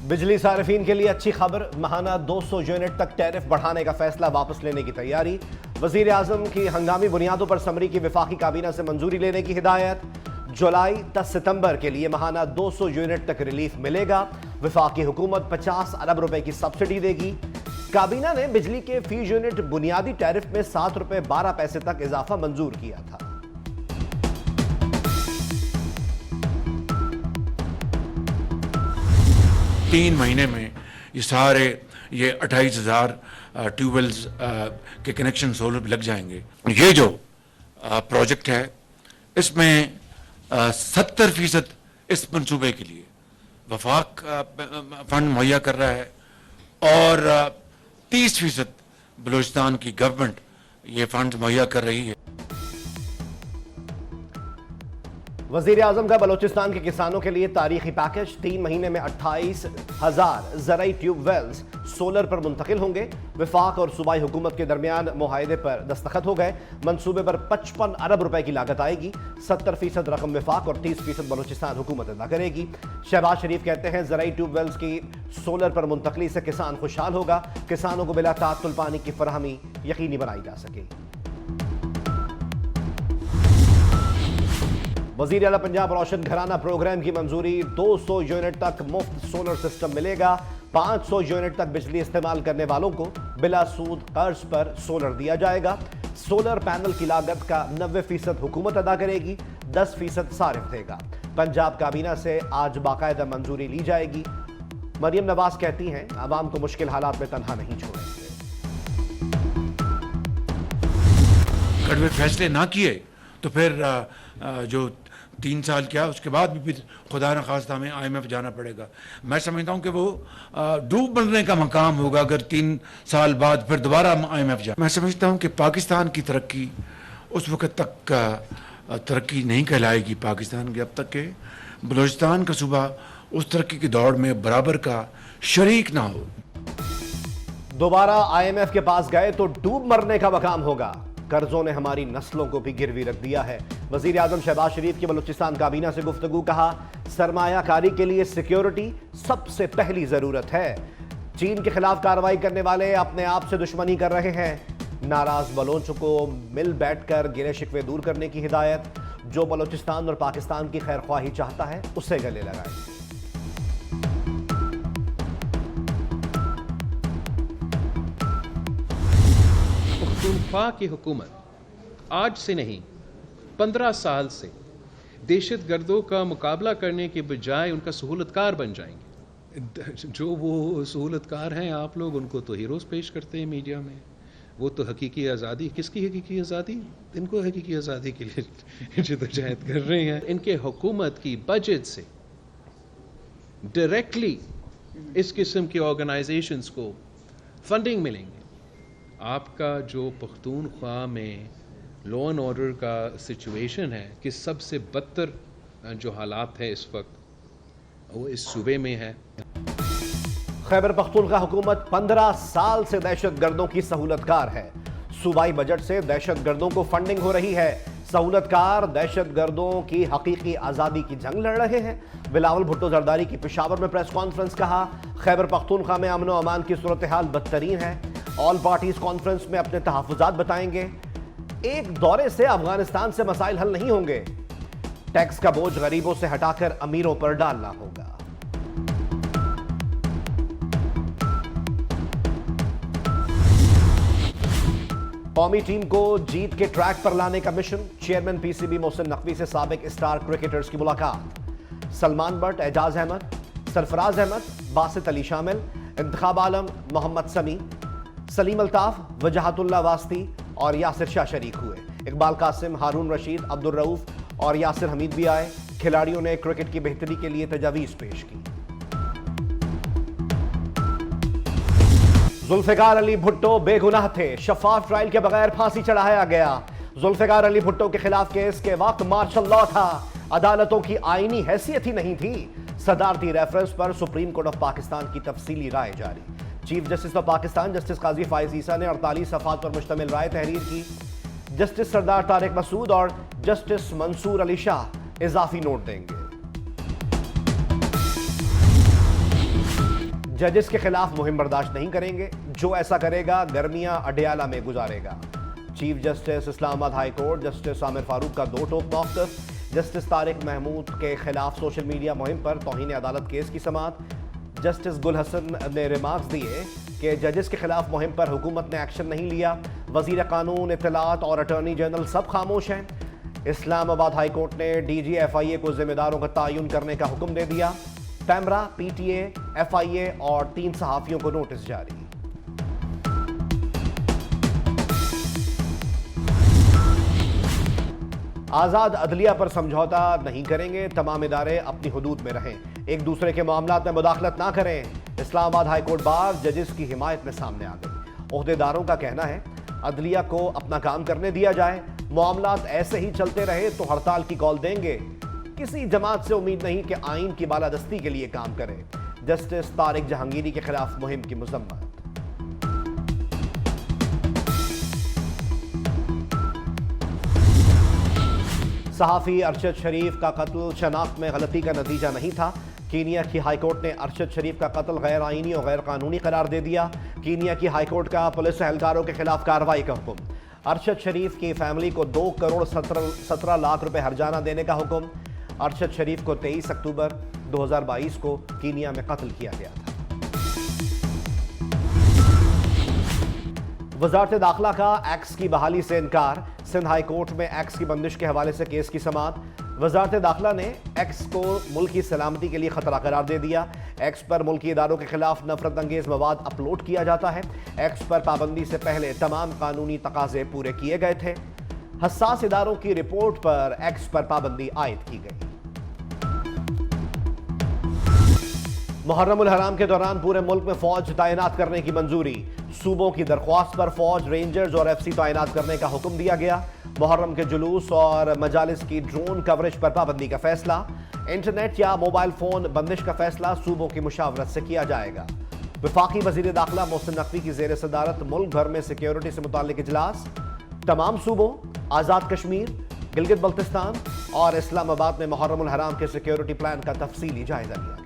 बिजली सार्फिन के लिए अच्छी खबर, महाना 200 यूनिट तक टैरिफ बढ़ाने का फैसला वापस लेने की तैयारी। वजीर आजम की हंगामी बुनियादों पर समरी की वफाकी काबीना से मंजूरी लेने की हिदायत। जुलाई 10 सितंबर के लिए महाना 200 यूनिट तक रिलीफ मिलेगा। वफाकी हुकूमत 50 अरब रुपए की सब्सिडी देगी। काबीना ने बिजली के फी यूनिट बुनियादी टैरिफ में 7 रुपए 12 पैसे तक इजाफा मंजूर किया था। तीन महीने में ये सारे 28,000 ट्यूबवेल्स के कनेक्शन सोलर पे लग जाएंगे। ये जो प्रोजेक्ट है इसमें 70% इस मंसूबे के लिए वफाक फंड मुहैया कर रहा है और 30% बलूचिस्तान की गवर्नमेंट ये फंड मुहैया कर रही है। वजीर आजम का बलूचिस्तान के किसानों के लिए तारीखी पैकेज। 3 महीने में 28,000 ज़राई ट्यूबवेल्स सोलर पर मुंतकिल होंगे। वफाक और सूबाई हुकूमत के दरमियान मुआहदे पर दस्तखत हो गए। मंसूबे पर 55 अरब रुपए की लागत आएगी। 70% रकम वफाक और 30% बलूचिस्तान हुकूमत अदा करेगी। शहबाज शरीफ कहते हैं ज़राई ट्यूबवेल्स की सोलर पर मुंतकली से किसान खुशहाल होगा। किसानों को बिला ताअत्तुल पानी की फराहमी यकीनी बनाई जा सकेगी। वज़ीर आला पंजाब रोशन घराना प्रोग्राम की मंजूरी। 200 यूनिट तक मुफ्त सोलर सिस्टम मिलेगा। 500 यूनिट तक बिजली इस्तेमाल करने वालों को बिला सूद कर्ज पर सोलर दिया जाएगा। सोलर पैनल की लागत का 90% हुकूमत अदा करेगी, 10% सारिफ देगा। पंजाब काबीना से आज बाकायदा मंजूरी ली जाएगी। मरियम नवाज कहती हैं आवाम को मुश्किल हालात में तनहा नहीं छोड़ेंगे। कड़वे फैसले ना किए तो फिर जो 3 साल क्या उसके बाद भी फिर खुदा न खास्ता हमें IMF जाना पड़ेगा। मैं समझता हूँ कि वो डूब मरने का मकाम होगा अगर 3 साल बाद फिर दोबारा IMF जाए। मैं समझता हूँ कि पाकिस्तान की तरक्की उस वक्त तक तरक्की नहीं कहलाएगी पाकिस्तान की, अब तक के बलूचिस्तान का सूबा उस तरक्की की दौड़ में बराबर का शरीक ना हो। दोबारा IMF के पास गए तो डूब मरने का मकाम होगा। कर्जों ने हमारी नस्लों को भी गिरवी रख दिया है। वजीर आजम शहबाज शरीफ की बलूचिस्तान काबीना से गुफ्तगू। कहा सरमायाकारी के लिए सिक्योरिटी सबसे पहली जरूरत है। चीन के खिलाफ कार्रवाई करने वाले अपने आप से दुश्मनी कर रहे हैं। नाराज बलोचों को मिल बैठकर गिले शिकवे दूर करने की हिदायत। जो बलूचिस्तान और पाकिस्तान की खैर ख्वाही चाहता है उससे गले लगाए। पख्तूनख्वा की हुकूमत आज से नहीं 15 साल से दहशत गर्दों का मुकाबला करने के बजाय उनका सहूलतकार बन जाएंगे। जो वो सहूलतकार हैं आप लोग उनको तो हीरोज़ पेश करते हैं मीडिया में। वो तो हकीकी आज़ादी, किसकी हकीकी आज़ादी? इनको हकीकी आज़ादी के लिए जदोजहद कर रहे हैं। इनके हुकूमत की बजट से डायरेक्टली इस किस्म की ऑर्गेनाइजेशंस को फंडिंग मिलेंगे। आपका जो पख्तूनख्वा में लॉ एंड ऑर्डर का सिचुएशन है कि सबसे बदतर जो हालात है इस वक्त वो इस सूबे में है। खैबर पख्तूनख्वा हुकूमत 15 साल से दहशत गर्दों की सहूलतकार है। सूबाई बजट से दहशत गर्दों को फंडिंग हो रही है। सहूलतकार दहशत गर्दों की हकीकी आज़ादी की जंग लड़ रहे हैं। बिलावल भुट्टो जरदारी की पेशावर में प्रेस कॉन्फ्रेंस। कहा खैबर पख्तूनख्वा में अमन व अमान की सूरत हाल बदतरीन है। ऑल पार्टीज कॉन्फ्रेंस में अपने तहफ़्फ़ुज़ात बताएंगे। एक दौरे से अफगानिस्तान से मसाइल हल नहीं होंगे। टैक्स का बोझ गरीबों से हटाकर अमीरों पर डालना होगा। कौमी टीम को जीत के ट्रैक पर लाने का mission. Chairman PCB Mohsin Naqvi से साबिक स्टार क्रिकेटर्स की मुलाकात। सलमान बट, एजाज अहमद, सरफराज अहमद, बासित अली शामिल। इंतखाब आलम मोहम्मद समी, सलीम अल्ताफ, वजहतुल्लाह वास्ती और यासिर शाह शरीक हुए। इकबाल कासिम, हारून रशीद, अब्दुल रऊफ और यासिर हमीद भी आए। खिलाड़ियों ने क्रिकेट की बेहतरी के लिए तजावीज़ पेश की। जुल्फिकार अली भुट्टो बेगुनाह थे। शफाफ ट्रायल के बगैर फांसी चढ़ाया गया। जुल्फिकार अली भुट्टो के खिलाफ केस के वक्त मार्शल लॉ था। अदालतों की आईनी हैसियत ही नहीं थी। सदारती रेफरेंस पर सुप्रीम कोर्ट ऑफ पाकिस्तान की तफसीली राय जारी। Chief justice of Pakistan justice Qazi Faez Isa ने 48 सफ़हात पर मुश्तमिल राय तहरीर की। जस्टिस सरदार तारिक मसूद और जस्टिस मंसूर अली शाह इजाफी नोट देंगे। जजेस के खिलाफ मुहिम बर्दाश्त नहीं करेंगे, जो ऐसा करेगा गर्मियां अडयाला में गुजारेगा। Chief justice Islamabad high court justice Aamir Farooq का दो टोक मौक़िफ़। जस्टिस तारिक महमूद के खिलाफ सोशल मीडिया मुहिम पर तौहीन अदालत केस की समाअत। जस्टिस गुल हसन ने रिमार्क्स दिए कि जजेस के खिलाफ मुहिम पर हुकूमत ने एक्शन नहीं लिया, वज़ीर कानून, इत्तलात और अटॉर्नी जनरल सब खामोश हैं। इस्लामाबाद हाई कोर्ट ने DG FIA को जिम्मेदारों का तयन करने का हुक्म दे दिया। पैमरा, PTA, FIA और 3 सहाफ़ियों को नोटिस जारी। आज़ाद अदलिया पर समझौता नहीं करेंगे, तमाम इदारे अपनी हुदूद में रहें, एक दूसरे के मामलात में मुदाखलत ना करें। इस्लामाबाद हाई कोर्ट बार जजेस की हिमायत में सामने आ गई। ओहदेदारों का कहना है अदलिया को अपना काम करने दिया जाए, मामलात ऐसे ही चलते रहे तो हड़ताल की कॉल देंगे। किसी जमात से उम्मीद नहीं कि आइन की बालादस्ती के लिए काम करे। जस्टिस तारिक जहांगीरी के खिलाफ मुहिम की मजम्मत। सहाफ़ी अरशद शरीफ का कत्ल शनाख्त में गलती का नतीजा नहीं था। कीनिया की हाई कोर्ट ने अरशद शरीफ का कत्ल गैर आइनी और गैर कानूनी करार दे दिया। कीनिया की हाई कोर्ट का पुलिस एहलकारों के खिलाफ कार्रवाई का हुक्म। अरशद शरीफ की फैमिली को 2 करोड़ 17 लाख रुपए हर्जाना देने का हुक्म। अरशद शरीफ को 23 अक्टूबर 2022 को कीनिया में कत्ल किया गया था। वजारत दाखिला का एक्स की बहाली से इनकार। सिंध हाई कोर्ट में एक्स की बंदिश के हवाले से केस की समाअत। वजारत दाखिला ने एक्स को मुल्क की सलामती के लिए खतरा करार दे दिया। एक्स पर मुल्की इदारों के खिलाफ नफरत अंगेज मवाद अपलोड किया जाता है। एक्स पर पाबंदी से पहले तमाम कानूनी तकाजे पूरे किए गए थे। हसास इदारों की रिपोर्ट पर एक्स पर पाबंदी आयद की गई। मुहर्रमुल हराम के दौरान पूरे मुल्क में फौज तैनात करने की मंजूरी। सूबों की दरख्वास्त पर फौज, रेंजर्स और FC तैनात करने का हुक्म दिया गया। मुहर्रम के जुलूस और मजालिस की ड्रोन कवरेज पर पाबंदी का फैसला। इंटरनेट या मोबाइल फोन बंदिश का फैसला सूबों की मुशावरत से किया जाएगा। वफाकी वजीर दाखिला मोहसिन नकवी की जेर सदारत मुल्क भर में सिक्योरिटी से मुताल्लिक इजलास। तमाम सूबों, आज़ाद कश्मीर, गिलगित बल्तिस्तान और इस्लामाबाद में मुहर्रमुल हराम के सिक्योरिटी प्लान का तफसीली जायजा लिया गया।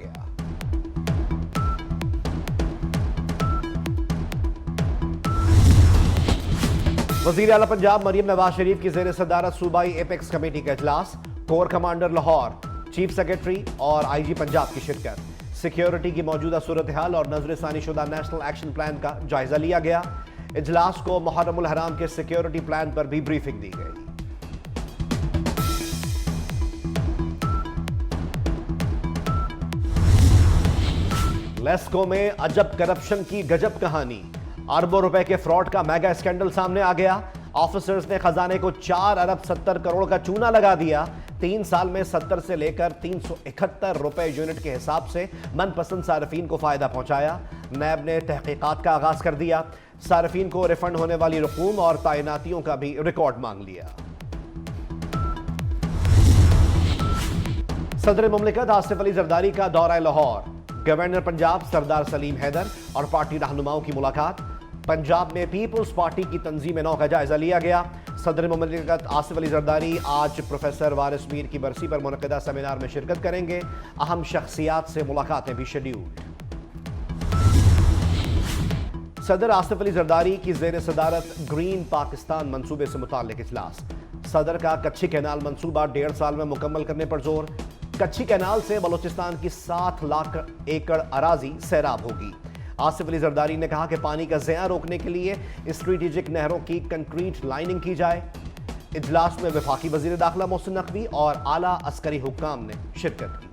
वज़ीर आला पंजाब मरियम नवाज शरीफ की जेर सदारत सूबाई एपेक्स कमेटी का इजलास। Core commander Lahore, chief secretary और IG पंजाब की शिरकत। सिक्योरिटी की मौजूदा सूरत हाल और नजरसानी शुदा नेशनल एक्शन प्लान का जायजा लिया गया। इजलास को मुहर्रमुल हराम के सिक्योरिटी प्लान पर भी ब्रीफिंग दी गई। लेस्को में अजब करप्शन की गजब कहानी। अरबों रुपए के फ्रॉड का मेगा स्कैंडल सामने आ गया। ऑफिसर्स ने खजाने को 4 अरब 70 करोड़ का चूना लगा दिया। 3 साल में 70 से लेकर 371 रुपए यूनिट के हिसाब से मनपसंद सार्फिन को फायदा पहुंचाया। नैब ने तहकीकात का आगाज कर दिया। सार्फिन को रिफंड होने वाली रकूम और तैनातियों का भी रिकॉर्ड मांग लिया। सदर मुमलिकत आसिफ अली जरदारी का दौरा लाहौर। गवर्नर पंजाब सरदार सलीम हैदर और पार्टी रहनुमाओं की मुलाकात। पंजाब में पीपल्स पार्टी की तंजीम नौ का जायजा लिया गया। सदर मुमलिकत आसिफ अली जरदारी आज प्रोफेसर वारिस मीर की बरसी पर मुनक़िदा सेमिनार में शिरकत करेंगे। अहम शख्सियात से मुलाकातें भी शेड्यूल्ड। सदर आसिफ अली जरदारी की जेर सदारत ग्रीन पाकिस्तान मंसूबे से मुताल्लिक इजलास। सदर का कच्ची कैनाल मंसूबा 1.5 साल में मुकम्मल करने पर जोर। कच्ची कैनाल से बलोचिस्तान की 7 लाख एकड़ अराजी सैराब होगी। आसिफ अली जरदारी ने कहा कि पानी का ज़िया रोकने के लिए स्ट्रेटेजिक नहरों की कंक्रीट लाइनिंग की जाए। इजलास में वफाकी वजीर दाखिला मोहसिन नकवी और आला अस्करी हुक्काम ने शिरकत की।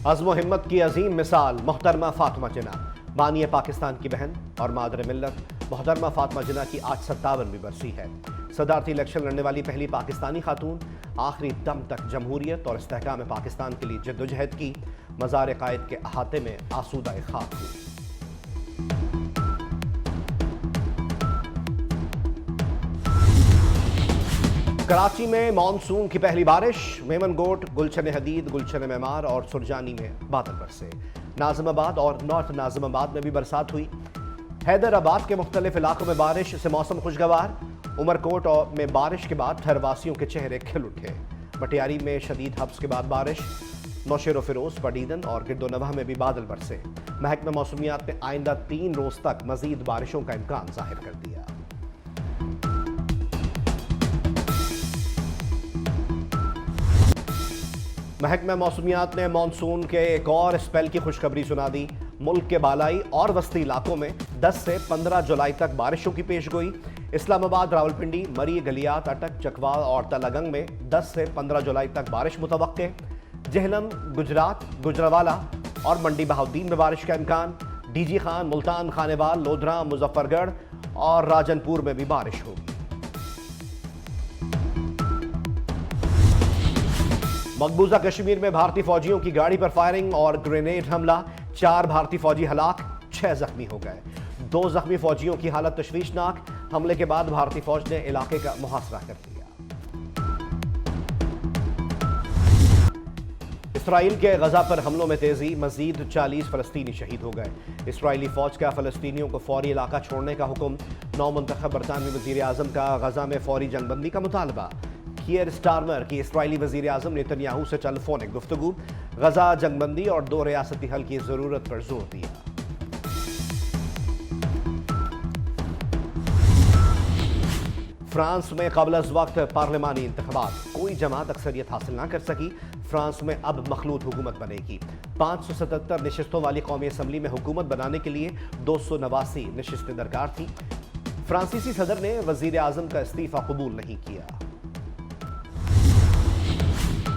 अज़्म व हिम्मत की अजीम मिसाल मोहतरमा फातिमा जिन्ना, बानिया पाकिस्तान की बहन और मादर मिल्लत। मोहतरमा फातिमा जिन्ना की आज 57वीं बरसी है। सदारती इलेक्शन लड़ने वाली पहली पाकिस्तानी खातून। आखिरी दम तक जमहूरियत और इस्तेहकाम पाकिस्तान के लिए जद्दोजहद की। मज़ार कायद के अहाते में आसूदा खाक हुई। कराची में मानसून की पहली बारिश। मेमनगोट, गुलशन हदीद, गुलशन मेमार और सुरजानी में बादल बरसे। नाज़िमाबाद और नॉर्थ नाज़िमाबाद में भी बरसात हुई। हैदराबाद के मुख्तलिफ इलाकों में बारिश से मौसम खुशगवार। उमरकोट में बारिश के बाद ठहरवासियों के चेहरे खिल उठे। मटियारी में शदीद हब्स के बाद बारिश। नौशेरो फिरोज, पडीदन और गिरदोनवा में भी बादल बरसे। महकमा मौसमियात ने आइंदा 3 रोज तक मजीद बारिशों का इम्कान जाहिर कर दिया। महकमा मौसमियात ने मानसून के एक और स्पेल की खुशखबरी सुना दी। मुल्क के बालाई और वस्ती इलाकों में 10 से 15 जुलाई तक बारिशों की पेशगोई। इस्लामाबाद, रावलपिंडी, मरी, गलियात, अटक, चकवाल और तलगंग में 10 से 15 जुलाई तक बारिश मुतवक्के। जेहलम, गुजरात, गुजरावाला और मंडी बहाउद्दीन में बारिश का इम्कान। डीजी खान, मुल्तान, खानेवाल, लोधरा, मुजफ्फरगढ़ और राजनपुर में भी बारिश होगी। मकबूजा कश्मीर में भारतीय फौजियों की गाड़ी पर फायरिंग और ग्रेनेड हमला। 4 भारतीय फौजी हलाक, 6 जख्मी हो गए। 2 जख्मी फौजियों की हालत तशवीशनाक। हमले के बाद भारतीय फौज ने इलाके का मुहासरा कर लिया। इसराइल के गजा पर हमलों में तेजी, मजीद 40 फलस्तीनी शहीद हो गए। इसराइली फौज का फलस्तीनियों को फौरी इलाका छोड़ने का हुक्म। नौ मुंतखब बरतानवी वजीर आजम का गजा में फौरी जंगबंदी का मुतालबा। कियर स्टारमर की इसराइली वजीर आजम नेतन्याहू से टेलीफोनिक गुफ्तगू। गजा जंगबंदी और 2 रियासती हल की जरूरत पर जोर दिया। फ्रांस में क़ब्ल वक्त पार्लिमानी इंतखाबात, कोई जमात अक्सरियत हासिल ना कर सकी। फ्रांस में अब मखलूत हुकूमत बनेगी। 577 नशिस्तों वाली कौमी असम्बली में हुकूमत बनाने के लिए 289 नशिस्तें दरकार थी। फ्रांसीसी सदर ने वजीर आजम का इस्तीफा कबूल नहीं किया।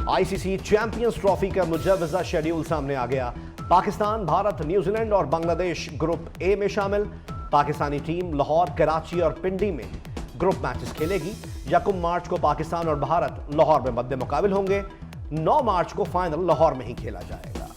आईसीसी चैंपियंस ट्रॉफी का मुजव्वजा शेड्यूल सामने आ गया। पाकिस्तान, भारत, न्यूजीलैंड और बांग्लादेश ग्रुप ए में शामिल। पाकिस्तानी टीम लाहौर, कराची और पिंडी में ग्रुप मैचेस खेलेगी। 1 मार्च को पाकिस्तान और भारत लाहौर में मद्दे मुकाबिल होंगे। 9 मार्च को फाइनल लाहौर में ही खेला जाएगा।